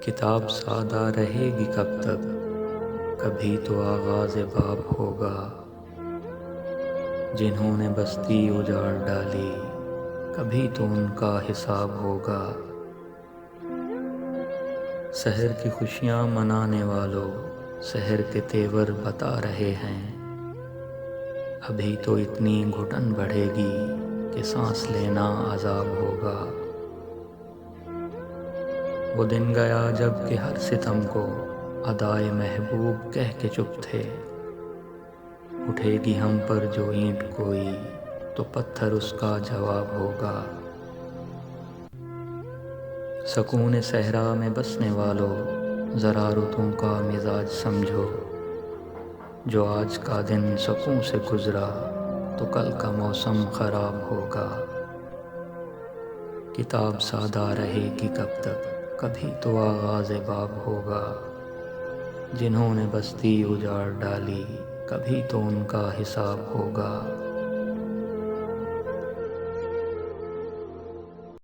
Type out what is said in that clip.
کتاب سادہ رہے گی کب تک، کبھی تو آغاز باب ہوگا۔ جنہوں نے بستی اجاڑ ڈالی، کبھی تو ان کا حساب ہوگا۔ سحر کی خوشیاں منانے والوں، سحر کے تیور بتا رہے ہیں۔ ابھی تو اتنی گھٹن بڑھے گی کہ سانس لینا عذاب ہوگا۔ وہ دن گیا جب کہ ہر ستم کو ادائے محبوب کہہ کے چپ تھے۔ اٹھے گی ہم پر جو اینٹ کوئی تو پتھر اس کا جواب ہوگا۔ سکون صحرا میں بسنے والوں، ذرا رتوں کا مزاج سمجھو۔ جو آج کا دن سکون سے گزرا تو کل کا موسم خراب ہوگا۔ کتاب سادہ رہے گی کب تک، کبھی تو آغاز باب ہوگا۔ جنہوں نے بستی اجاڑ ڈالی، کبھی تو ان کا حساب ہوگا۔